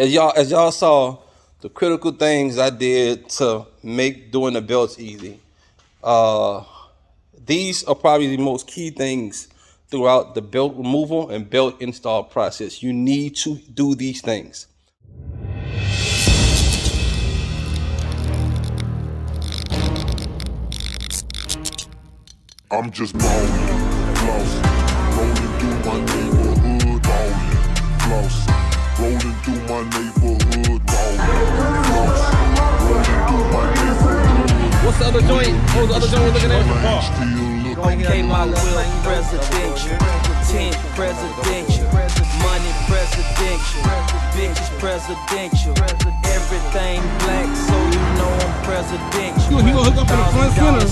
as y'all saw, the critical things I did to make doing the belts easy. These are probably the most key things throughout the belt removal and belt install process. You need to do these things. I'm just ballin', flossing, rolling through my neighborhood, ballin', flossing, rolling through my neighborhood, ballin', flossing, rolling through my neighborhood. What's the other joint? What was the other joint we're looking at? Okay, my will presidential, 10 presidential, money presidential, bitches presidential, everything black, so you know I'm presidential. He gonna hook up in the front center,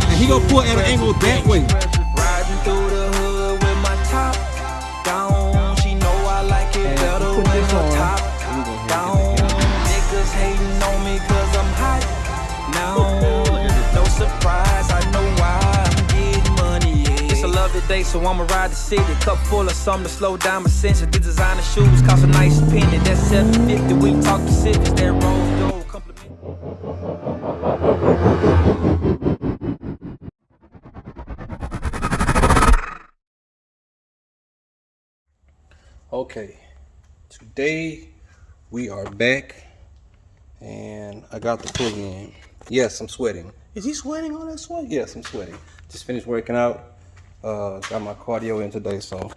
and he gonna pull at an angle that way. Riding through the hood with my top down, she know I like it better when the top down. Niggas hating on me cause I'm hot now. No surprise, I know why I'm getting money, yeah. It's a lovely day, so I'ma ride the city. Cup full of something to slow down my senses. These designer shoes cost a nice penny. That's $750. We talk Pacifics, that Rose Gold compliment. Okay, today we are back, and I got the pulley in. Yes, I'm sweating. Is he sweating on that sweat? Yes, I'm sweating. Just finished working out. Got my cardio in today. So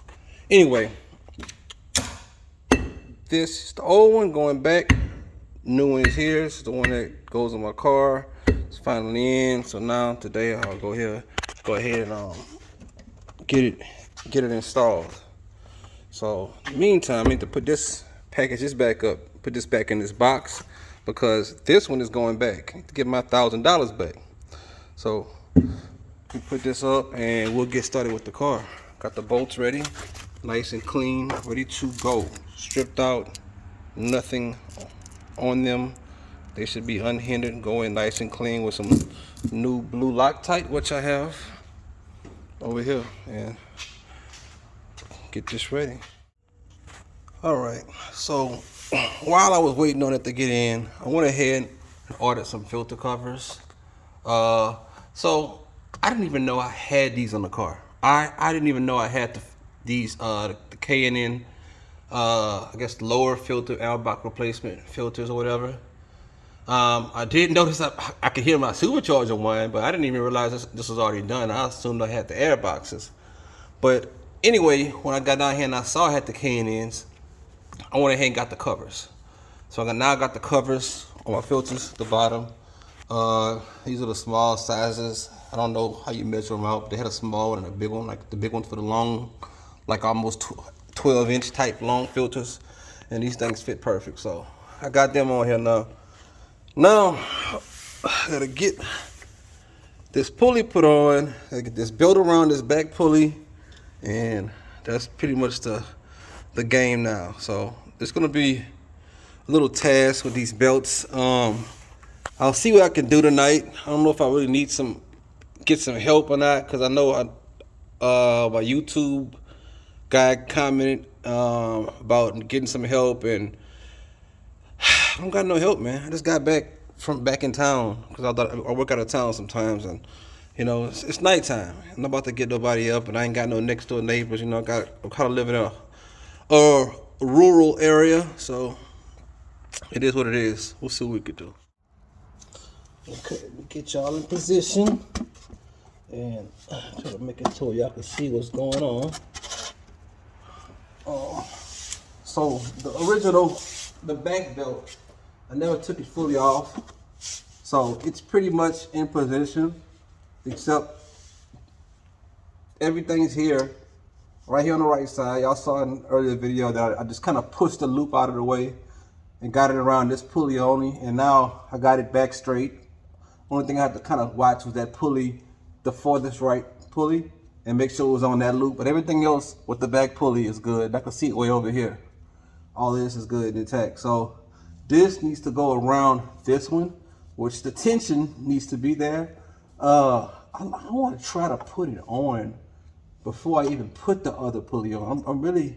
anyway, this is the old one going back. New one is here. This is the one that goes in my car. It's finally in. So now today I'll go ahead and get it installed. So in the meantime, I need to put this back up, put this back in this box, because this one is going back. I need to get my $1,000 back. So we put this up and we'll get started with the car. Got the bolts ready, nice and clean, ready to go. Stripped out, nothing on them. They should be unhindered, going nice and clean with some new blue Loctite, which I have over here, and get this ready. All right, so while I was waiting on it to get in, I went ahead and ordered some filter covers. So I didn't even know I had these on the car. I didn't even know I had the K&N, I guess lower filter Albach replacement filters or whatever. I did notice I could hear my Supercharger whine, but I didn't even realize this was already done. I assumed I had the air boxes. But anyway, when I got down here and I saw I had the K&Ns, I went ahead and got the covers. So now I got the covers on my filters, the bottom. These are the small sizes. I don't know how you measure them out. They had a small one and a big one, like the big ones for the long, like almost 12-inch type long filters. And these things fit perfect. So I got them on here now. Now I gotta get this pulley put on. I get this belt around this back pulley, and that's pretty much the game now. So it's gonna be a little task with these belts. I'll see what I can do tonight. I don't know if I really need get some help or not, because I know my YouTube guy commented about getting some help, and I don't got no help, man. I just got back in town, because I work out of town sometimes, and you know it's nighttime. I'm not about to get nobody up, and I ain't got no next door neighbors. You know, I'm kind of living in a rural area, so it is what it is. We'll see what we can do. Okay, let me get y'all in position and try to make it so y'all can see what's going on. So the back belt, I never took it fully off, so it's pretty much in position, except everything's here, right here on the right side. Y'all saw in an earlier video that I just kind of pushed the loop out of the way and got it around this pulley only, and now I got it back straight. Only thing I had to kind of watch was that pulley, the farthest right pulley, and make sure it was on that loop. But everything else with the back pulley is good. I can see it way over here. All this is good and intact. So this needs to go around this one, which the tension needs to be there. I want to try to put it on before I even put the other pulley on. I'm really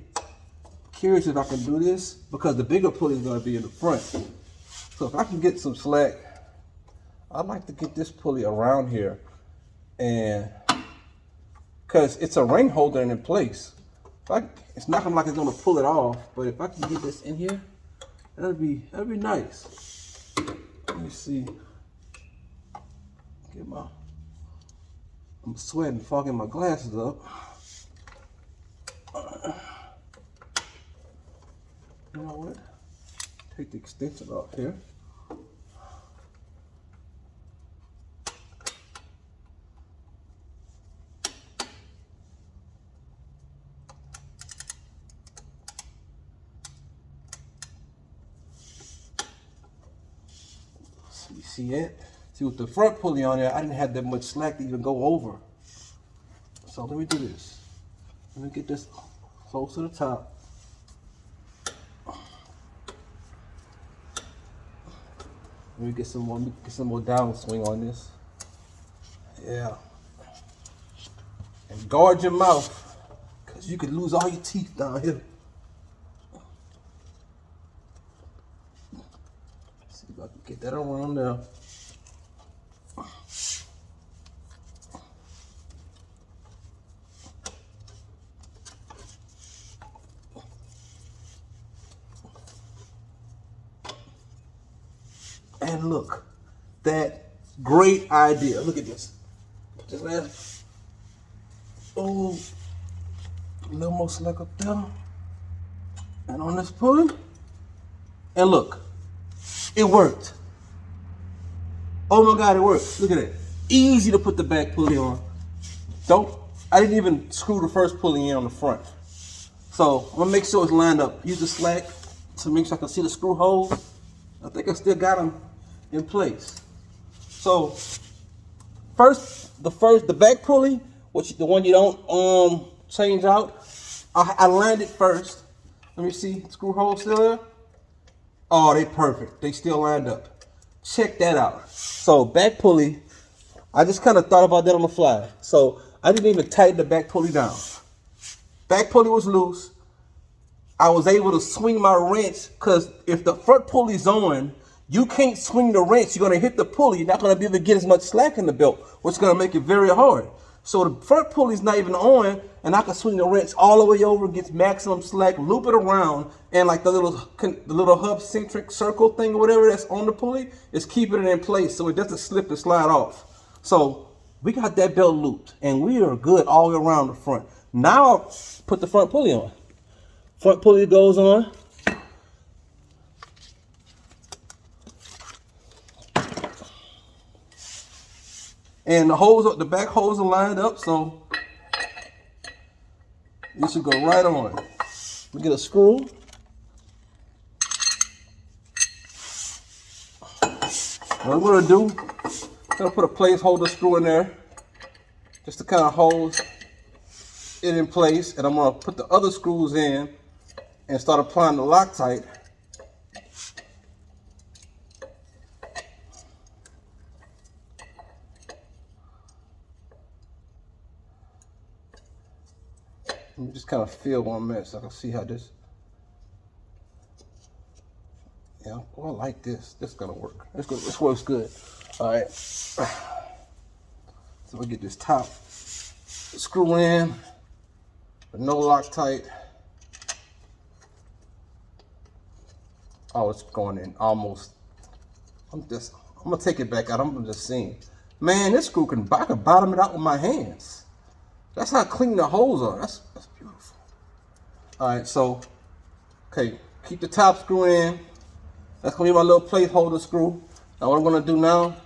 curious if I can do this because the bigger pulley is going to be in the front. So if I can get some slack, I'd like to get this pulley around here, and because it's a ring holder and in place. It's not gonna like it's gonna pull it off, but if I can get this in here, that'd be nice. Let me see. I'm sweating, fogging my glasses up. You know what? Take the extension off here. See it? See, with the front pulley on there, I didn't have that much slack to even go over. So let me do this. Let me get this close to the top. Let me get some more downswing on this. Yeah. And guard your mouth, because you could lose all your teeth down here. See if I can get that around there. And look, that great idea. Look at this. Just last, oh, a little more slack up there. And on this pulley. And look, it worked. Oh my God, it worked. Look at it. Easy to put the back pulley on. I didn't even screw the first pulley in on the front. So I'm gonna make sure it's lined up. Use the slack to make sure I can see the screw holes. I think I still got them in place. So the back pulley, the one you don't change out, I lined it first. Let me see, screw holes still there? Oh, they perfect. They still lined up. Check that out. So back pulley, I just kind of thought about that on the fly. So I didn't even tighten the back pulley down. Back pulley was loose. I was able to swing my wrench, because if the front pulley's on, you can't swing the wrench. You're going to hit the pulley. You're not going to be able to get as much slack in the belt, which is going to make it very hard. So the front pulley's not even on, and I can swing the wrench all the way over, gets maximum slack, loop it around, and like the little hub centric circle thing or whatever that's on the pulley is keeping it in place so it doesn't slip and slide off. So we got that belt looped, and we are good all the way around the front. Now I'll put the front pulley on. Front pulley goes on. And the back holes are lined up, so it should go right on. We get a screw. What I'm gonna do, I'm gonna put a placeholder screw in there just to kind of hold it in place, and I'm gonna put the other screws in and start applying the Loctite. Let me just kind of feel 1 minute so I can see how this. Yeah, well, I like this. This is gonna work. This works good. All right. So we get this top screw in, but no Loctite. Oh, it's going in almost. I'm gonna take it back out. I'm just seeing. Man, this screw I can bottom it out with my hands. That's how clean the holes are. That's beautiful. All right, so, okay, keep the top screw in. That's gonna be my little placeholder screw. Now what I'm gonna do now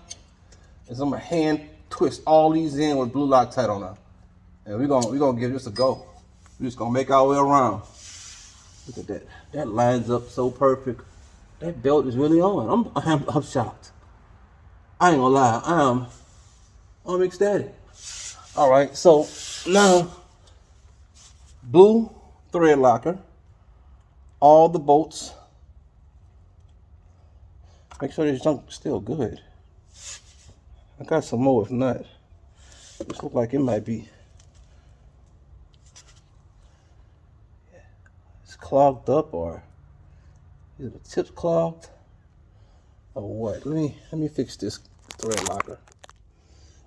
is I'm gonna hand twist all these in with blue Loctite on them. And we're gonna give this a go. We're just gonna make our way around. Look at that. That lines up so perfect. That belt is really on. I'm shocked. I ain't gonna lie. I'm ecstatic. All right, so now blue thread locker, all the bolts. Make sure this junk's still good. I got some more if not. This looks like it might be. It's clogged up, or is the tips clogged, or what? Let me fix this thread locker.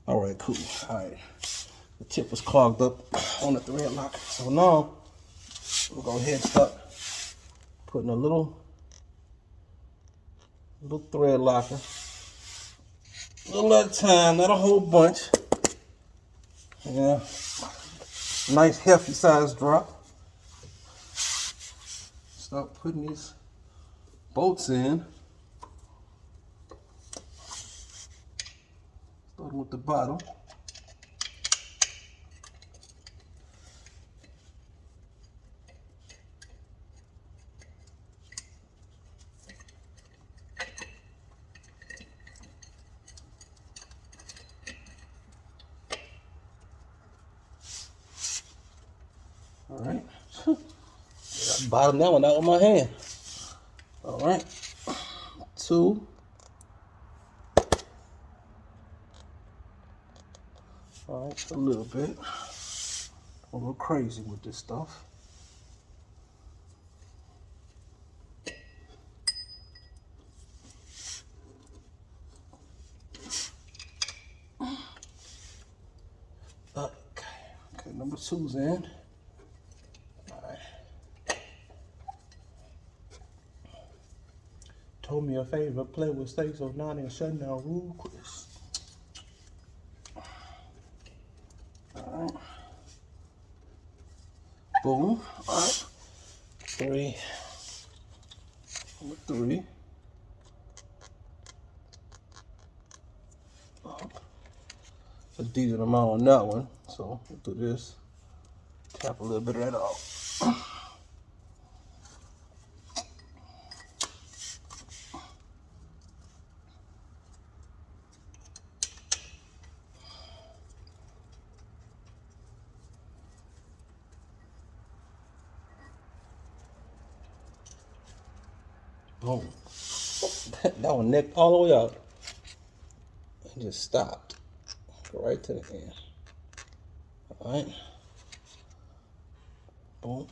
All right, cool. All right, the tip was clogged up on the thread locker, so now we'll go ahead and start putting a little thread locker, a little at a time, not a whole bunch. Yeah, nice hefty size drop. Start putting these bolts in. Starting with the bottom. All right. Bottom that one out with my hand. All right. 2. All right, a little bit. A little crazy with this stuff. Okay, number 2's in. Told me a favor, play with stakes, so now they're shutting down Rule Chris. Alright. Boom. Alright. 3. Number 3. A decent amount on that one. So we'll do this. Tap a little bit of that off. Boom. That one necked all the way out. And just stopped. Go right to the end. Alright. Boom.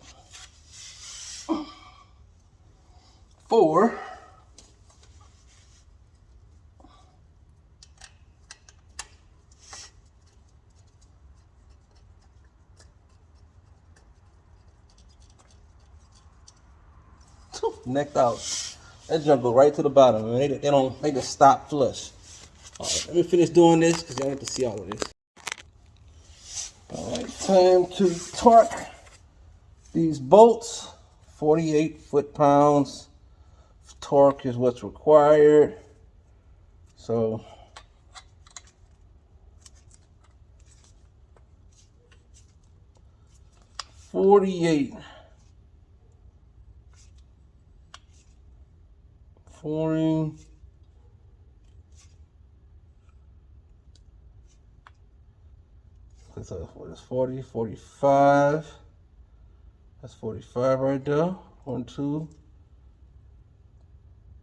4. Necked out. That jump go right to the bottom, man. They just stop flush. Alright, let me finish doing this because y'all get to see all of this. Alright, time to torque these bolts. 48 foot-pounds. Torque is what's required. So 48. 40. What is 40? 45. That's 45 right there. 1, 2,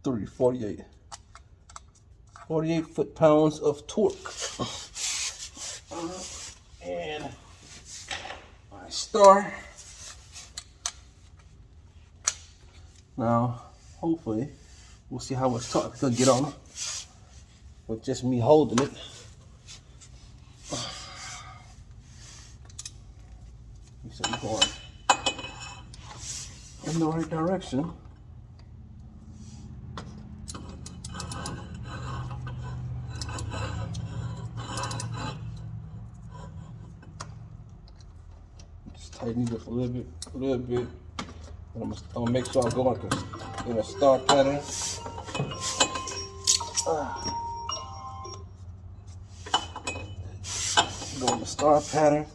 3, 48. 48 foot-pounds of torque. And my star. Now, hopefully, we'll see how much torque I can get on it with just me holding it. So we're going in the right direction. Just tighten it up a little bit. I'm gonna make sure I go in a star pattern. Go in the star pattern.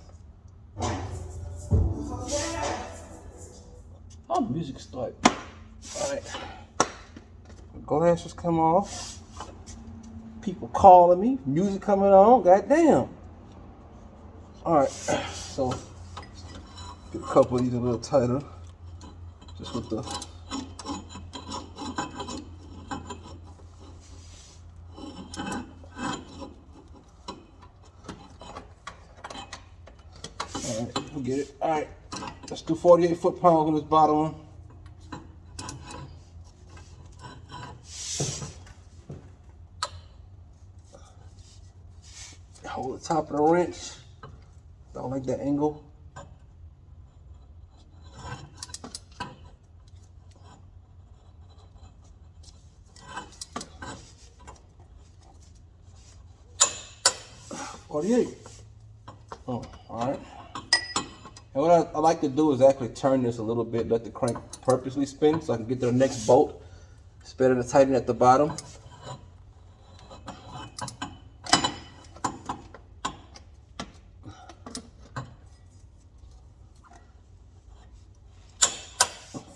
Oh, music start. Alright. Glasses come off. People calling me. Music coming on. Goddamn. Alright. So, get a couple of these a little tighter. Just with the alright, we'll get it. Alright, let's do 48 foot-pounds on this bottom one. hold the top of the wrench. Don't like that angle. Oh, all right. And what I like to do is actually turn this a little bit, let the crank purposely spin so I can get to the next bolt. It's better to tighten at the bottom.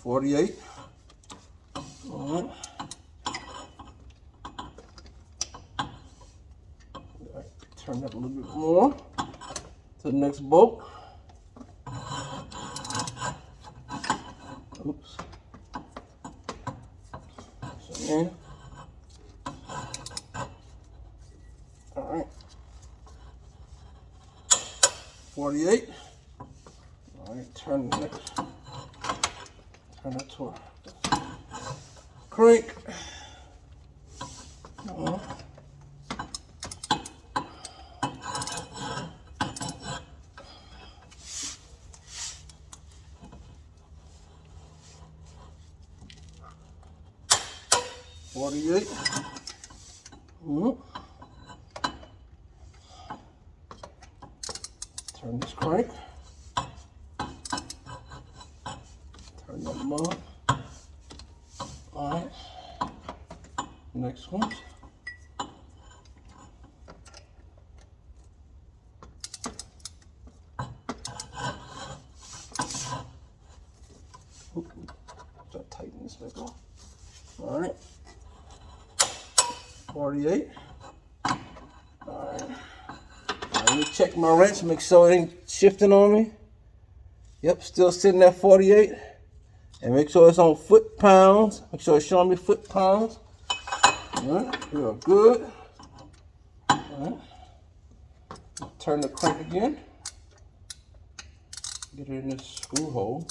.48. All right. Turn that a little bit more to the next bolt. Oops. So in. All right. 48. All right. Turn the next. Turn that toward the crank. All right. 48. Turn this crank. Turn that on. All right. Next one. Try to tighten this back off. All right. 48. All right. Now let me check my wrench, make sure it ain't shifting on me. Yep, still sitting at 48. And make sure it's on foot pounds. Make sure it's showing me foot pounds. All right, we are good. All right. Turn the crank again. Get it in this screw hole.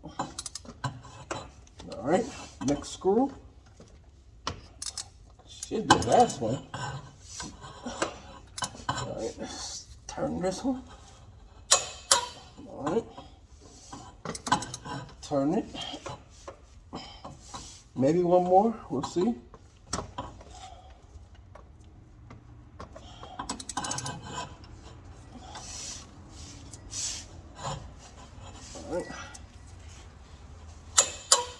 All right, next screw. Should be the last one. All right, let's turn this one. All right. Turn it. Maybe one more, we'll see. All right.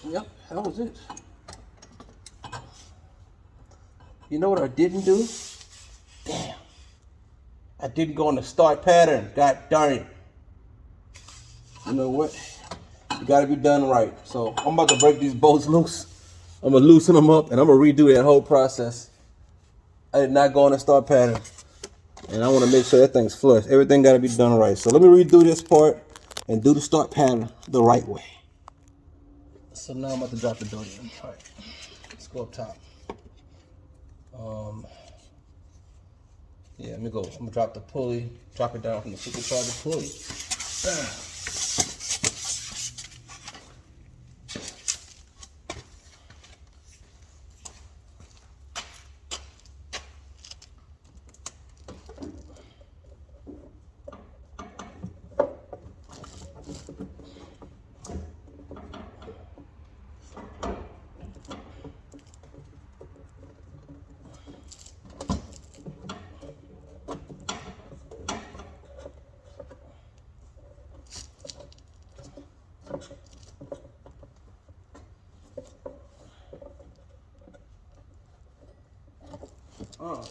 Yep, that was it. You know what I didn't do? Damn. I didn't go on the start pattern. God darn it. You know what? It gotta be done right. So I'm about to break these bolts loose. I'm gonna loosen them up and I'm gonna redo that whole process. I did not go on the start pattern. And I wanna make sure that thing's flush. Everything gotta be done right. So let me redo this part and do the start pattern the right way. So now I'm about to drop the door in. All right, let's go up top. Yeah, let me go. I'm gonna drop the pulley, drop it down from the supercharger pulley. Bam. Oh.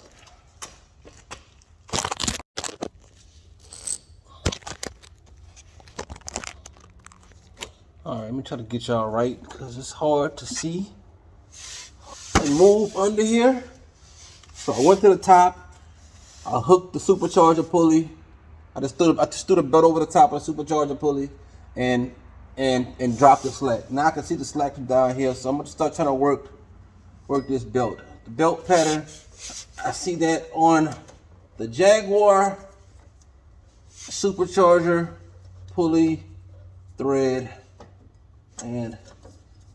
All right, let me try to get y'all right because it's hard to see and move under here. So I went to the top. I hooked the supercharger pulley. I just stood a belt over the top of the supercharger pulley and dropped the slack. Now I can see the slack from down here, so I'm gonna start trying to work this belt. The belt pattern, I see that on the Jaguar supercharger pulley thread, and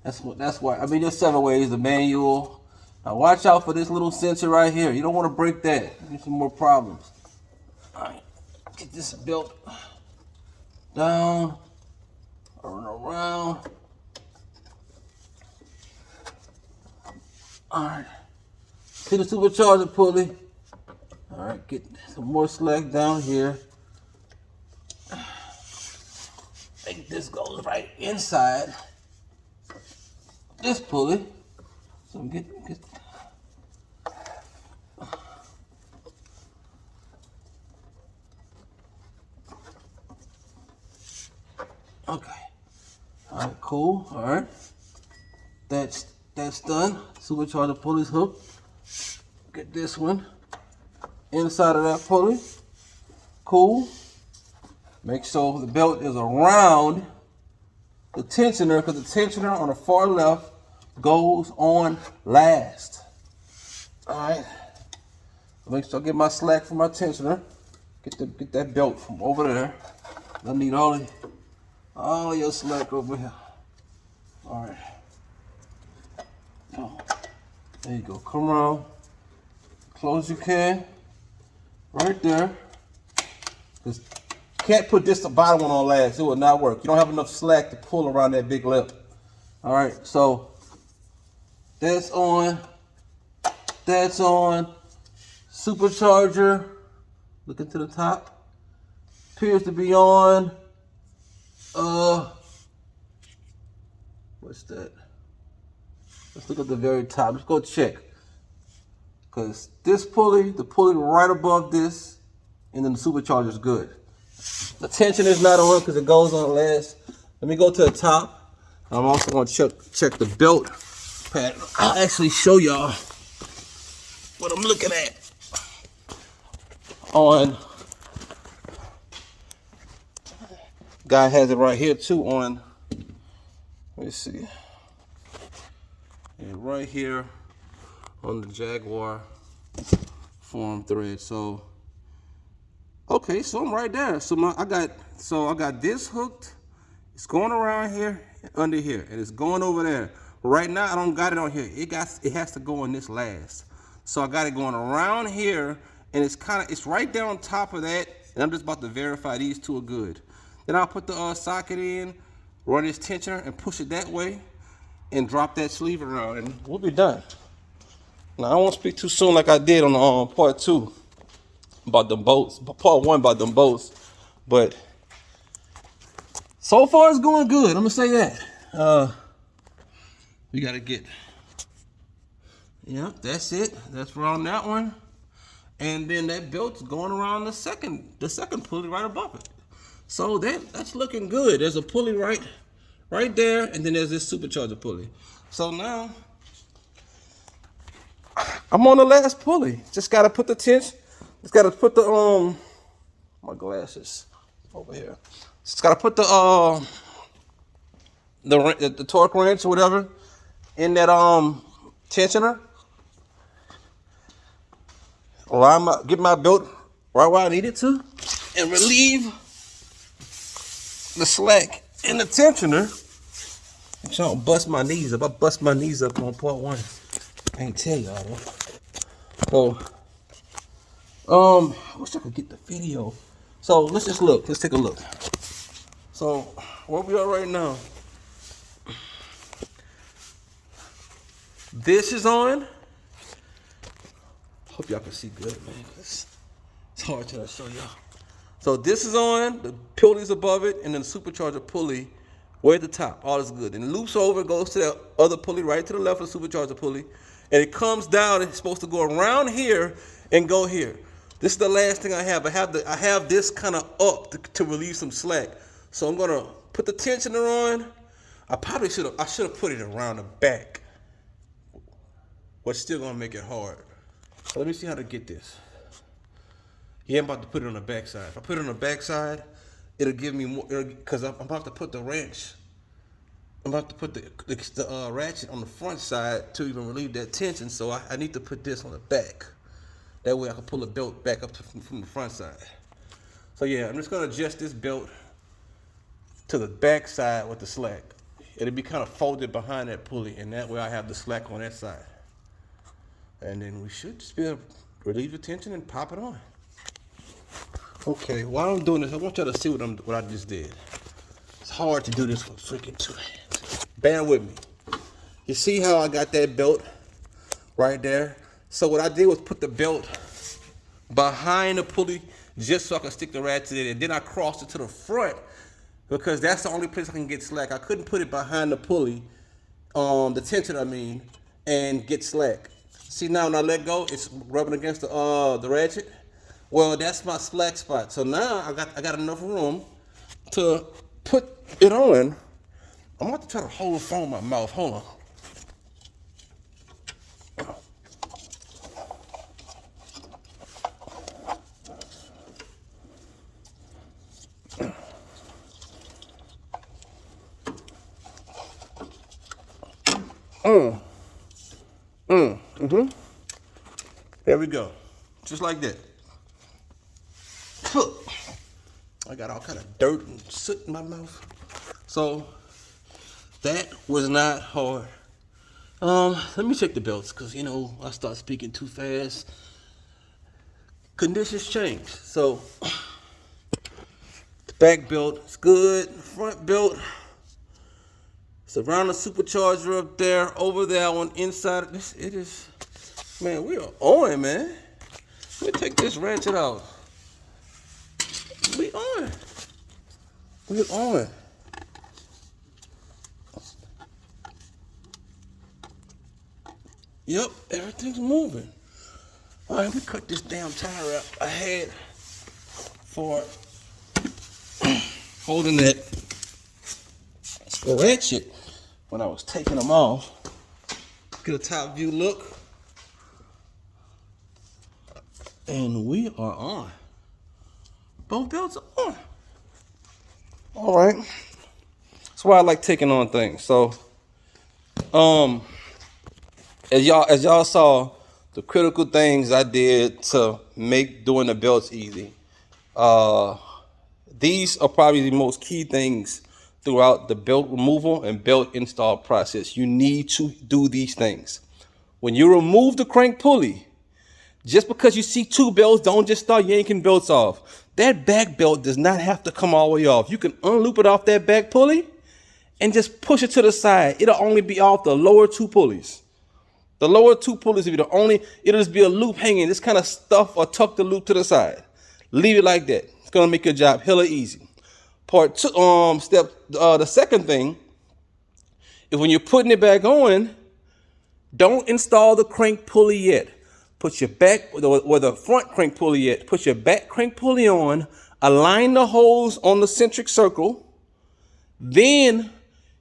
that's why. I mean, there's several ways: the manual, Now watch out for this little sensor right here. You don't want to break that. Get some more problems. All right, get this belt down, around. All right, see the supercharger pulley. All right, get some more slack down here. Make this goes right inside this pulley. So get. Okay. All right, cool. All right. That's done. Supercharger pulley's hooked. Get this one inside of that pulley. Cool. Make sure the belt is around the tensioner, because the tensioner on the far left goes on last. All right. Make sure I get my slack from my tensioner. Get that belt from over there. I need all your slack over here. All right. Oh, there you go. Come around. Close you can. Right there. Just can't put the bottom one on last. It will not work. You don't have enough slack to pull around that big lip. All right. So that's on. That's on. Supercharger. Looking to the top. Appears to be on. What's that? Let's look at the very top. Let's go check. Because this pulley, the pulley right above this, and then the supercharger is good. The tension is not on because it goes on last. Let me go to the top. I'm also going to check the belt pattern. I'll actually show y'all what I'm looking at on. Guy has it right here too on. Let me see. And right here on the Jaguar form thread. So okay, so I'm right there. So I got this hooked. It's going around here, under here, and it's going over there. Right now I don't got it on here. It has to go on this last. So I got it going around here, and it's right there on top of that. And I'm just about to verify these two are good. Then I'll put the socket in, run this tensioner, and push it that way, and drop that sleeve around, and we'll be done. Now I don't want to speak too soon like I did on part 2 about them bolts, part 1 about them bolts, but so far it's going good. I'm gonna say that. We gotta get. Yeah, that's it. That's around that one, and then that belt's going around the second pulley right above it. So that's looking good. There's a pulley right there, and then there's this supercharger pulley. So now I'm on the last pulley. Just gotta put the tension. Just gotta put the my glasses over here. Just gotta put the torque wrench or whatever in that tensioner. Get my belt right where I need it to, and relieve the slack in the tensioner. I'm trying to bust my knees up. I bust my knees up on part 1. I ain't tell y'all though. So, I wish I could get the video. So let's just look. Let's take a look. So where we are right now. This is on. Hope y'all can see good, man. It's hard to show y'all. So this is on, the pulley's above it, and then the supercharger pulley way at the top. All is good. And it loops over, goes to the other pulley right to the left of the supercharger pulley. And it comes down, it's supposed to go around here and go here. This is the last thing I have. I have this kind of up to relieve some slack. So I'm gonna put the tensioner on. I should have put it around the back. What's still gonna make it hard. So let me see how to get this. Yeah, I'm about to put it on the back side. If I put it on the back side, it'll give me more, because I'm about to put the wrench. I'm about to put the ratchet on the front side to even relieve that tension. So I need to put this on the back. That way I can pull the belt back up from the front side. So yeah, I'm just gonna adjust this belt to the back side with the slack. It'll be kind of folded behind that pulley, and that way I have the slack on that side. And then we should just be able to relieve the tension and pop it on. Okay, while I'm doing this, I want y'all to see what I just did. It's hard to do this with freaking 2 hands. Bear with me. You see how I got that belt right there? So what I did was put the belt behind the pulley just so I could stick the ratchet in, and then I crossed it to the front because that's the only place I can get slack. I couldn't put it behind the pulley, the tension I mean, and get slack. See now when I let go, it's rubbing against the ratchet. Well, that's my slack spot. So now I got enough room to put it on. I'm about to try to hold the phone in my mouth. Hold on. There we go. Just like that. I got all kind of dirt and soot in my mouth. So that was not hard. Let me check the belts because I start speaking too fast. Conditions change. So the back belt is good. The front belt, it's around the supercharger up there, over there on inside of this. It is, man, we are on, man. Let me take this ratchet out. We on. We on. Yep, everything's moving. All right, let me cut this damn tire out I had for holding that ratchet when I was taking them off. Get a top view look. And we are on. Both belts are on. All right. That's why I like taking on things. So, as y'all saw, the critical things I did to make doing the belts easy. These are probably the most key things throughout the belt removal and belt install process. You need to do these things. When you remove the crank pulley, just because you see 2 belts, don't just start yanking belts off. That back belt does not have to come all the way off. You can unloop it off that back pulley and just push it to the side. It'll only be off the lower 2 pulleys. The lower 2 pulleys, it'll just be a loop hanging. This kind of stuff or tuck the loop to the side. Leave it like that. It's gonna make your job hella easy. Part 2, the second thing is when you're putting it back on, don't install the crank pulley yet. Put your back, or the front crank pulley yet. Put your back crank pulley on, align the holes on the centric circle, then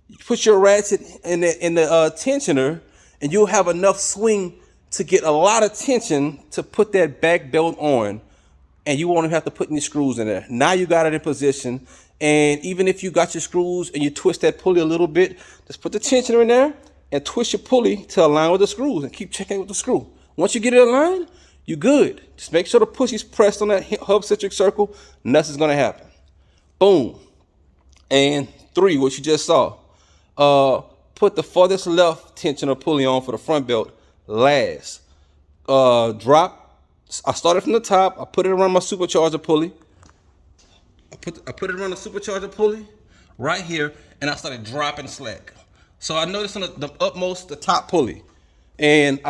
you put your ratchet in the tensioner, and you'll have enough swing to get a lot of tension to put that back belt on, and you won't have to put any screws in there. Now you got it in position, and even if you got your screws and you twist that pulley a little bit, just put the tensioner in there and twist your pulley to align with the screws and keep checking with the screw. Once you get it aligned, you're good. Just make sure the pussy's pressed on that hub centric circle, nothing's gonna happen. Boom. And 3, what you just saw. Put the farthest left tensioner pulley on for the front belt last. Drop. I started from the top. I put it around my supercharger pulley. I put it around the supercharger pulley right here, and I started dropping slack. So I noticed on the top pulley. And I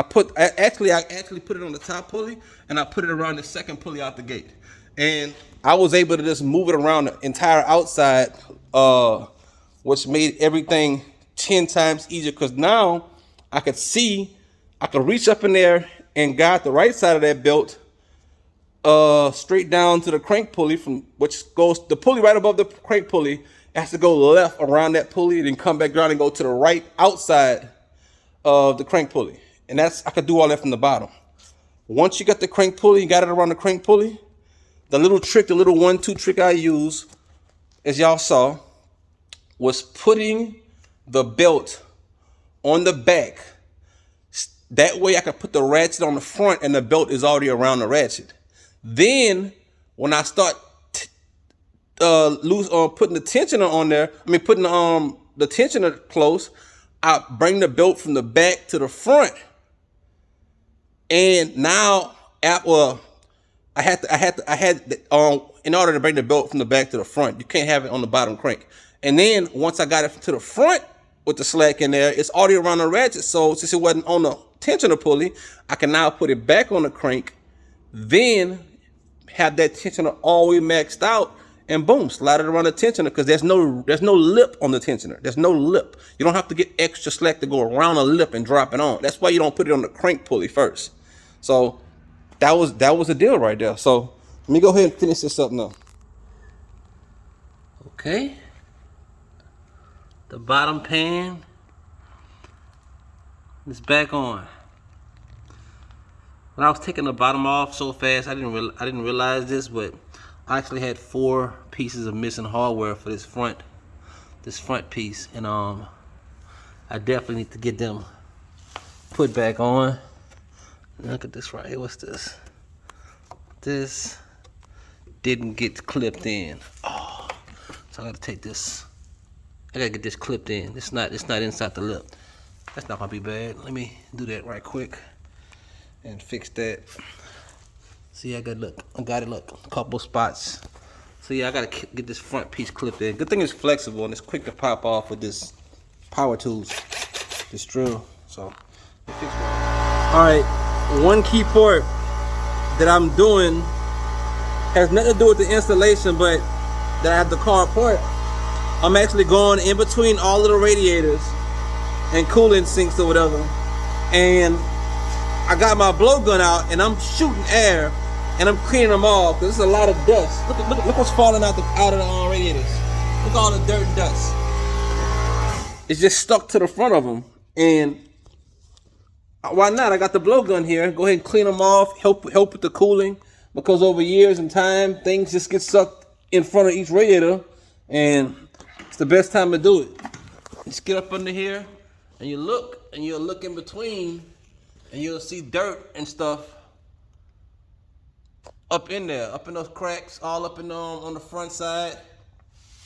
actually put it on the top pulley, and I put it around the second pulley out the gate. And I was able to just move it around the entire outside, which made everything 10 times easier, because now I could reach up in there and got the right side of that belt straight down to the crank pulley, from which goes the pulley right above the crank pulley. It has to go left around that pulley, and then come back around and go to the right outside of the crank pulley. And I could do all that from the bottom. Once you got the crank pulley, you got it around the crank pulley, the little 1-2 trick I use, as y'all saw, was putting the belt on the back. That way I could put the ratchet on the front and the belt is already around the ratchet. Then when I start putting the tensioner on there, putting the tensioner close, I bring the belt from the back to the front And now, I had in order to bring the belt from the back to the front, you can't have it on the bottom crank. And then once I got it to the front with the slack in there, it's already around the ratchet. So since it wasn't on the tensioner pulley, I can now put it back on the crank, then have that tensioner all the way maxed out, and boom, slide it around the tensioner, because there's no lip on the tensioner. There's no lip. You don't have to get extra slack to go around a lip and drop it on. That's why you don't put it on the crank pulley first. So that was the deal right there. So let me go ahead and finish this up now. Okay. The bottom pan is back on. When I was taking the bottom off so fast, I didn't realize this, but I actually had 4 pieces of missing hardware for this front piece, and I definitely need to get them put back on. Look at this right here. What's this? This didn't get clipped in. Oh, so I gotta take this. I gotta get this clipped in. It's not inside the lip. That's not gonna be bad. Let me do that right quick and fix that. See, I got it. Look, a couple spots. So yeah, I gotta get this front piece clipped in. Good thing it's flexible and it's quick to pop off with this power tools, this drill. So fix it. All right, one key part that I'm doing has nothing to do with the installation, but that I have the car apart. I'm actually going in between all of the radiators and coolant sinks or whatever, and I got my blowgun out and I'm shooting air and I'm cleaning them off because there's a lot of dust. Look what's falling out of the radiators. Look at all the dirt and dust. It's just stuck to the front of them, and why not? I got the blowgun here. Go ahead and clean them off. Help with the cooling, because over years and time things just get sucked in front of each radiator, and it's the best time to do it. Just get up under here and you look, and you'll look in between, and you'll see dirt and stuff up in there, up in those cracks, all up in on the front side.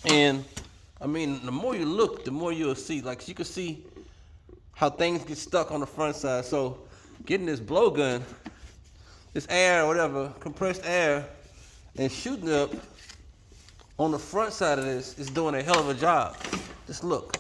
And I mean, the more you look, the more you'll see. Like, you can see how things get stuck on the front side. So getting this blowgun, this air or whatever, compressed air, and shooting up on the front side of this is doing a hell of a job. Just look.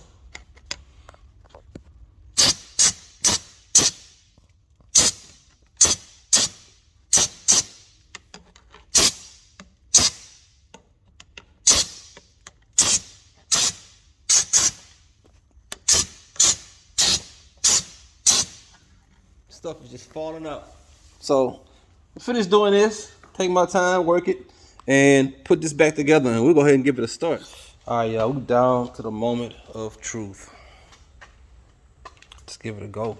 Stuff is just falling out. So I'm finished doing this. Take my time, work it, and put this back together, and we'll go ahead and give it a start. All right, y'all, we're down to the moment of truth. Let's give it a go.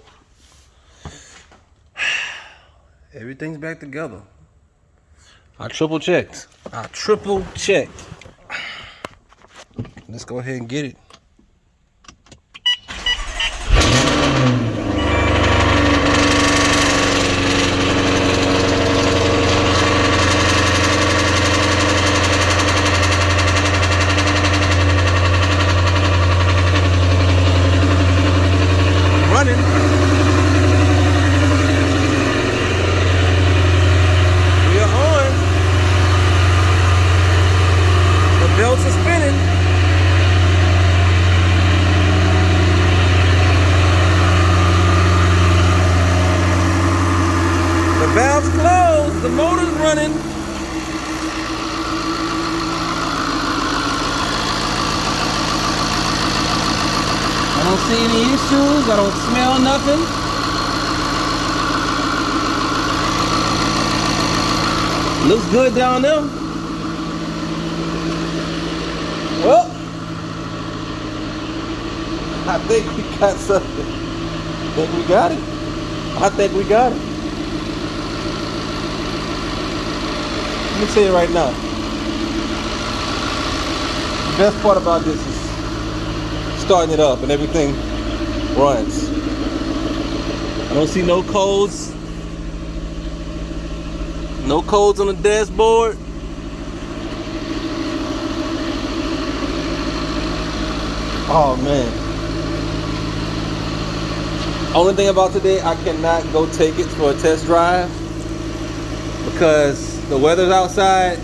Everything's back together. I triple checked. Let's go ahead and get it. Valve's closed, the motor's running. I don't see any issues, I don't smell nothing. Looks good down there. Well, I think we got something. I think we got it. Let me tell you right now, the best part about this is starting it up and everything runs. I don't see no codes. No codes on the dashboard. Oh man. Only thing about today, I cannot go take it for a test drive because the weather's outside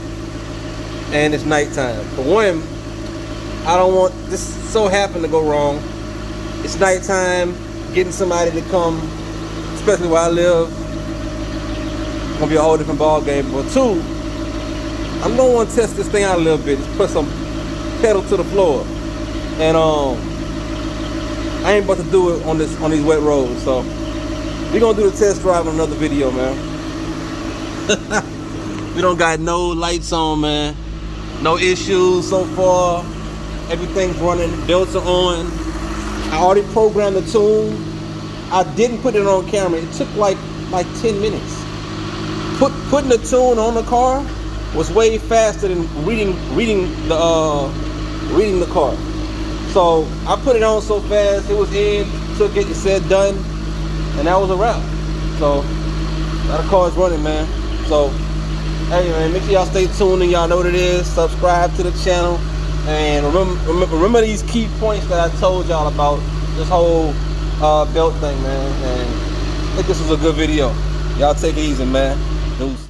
and it's nighttime. For one, I don't want this so happen to go wrong. It's nighttime, getting somebody to come, especially where I live, gonna be a whole different ball game. But two, I'm gonna want to test this thing out a little bit, just put some pedal to the floor, and I ain't about to do it on these wet roads. So we're gonna do the test drive on another video, man. We don't got no lights on, man. No issues so far. Everything's running, belts are on. I already programmed the tune. I didn't put it on camera. It took like 10 minutes. Putting the tune on the car was way faster than reading the car. So I put it on so fast, it was in, took it, it said done, and that was a wrap. So now the car is running, man. So hey man, make sure y'all stay tuned and y'all know what it is. Subscribe to the channel. And remember these key points that I told y'all about this whole belt thing, man. And I think this was a good video. Y'all take it easy, man. Deuce.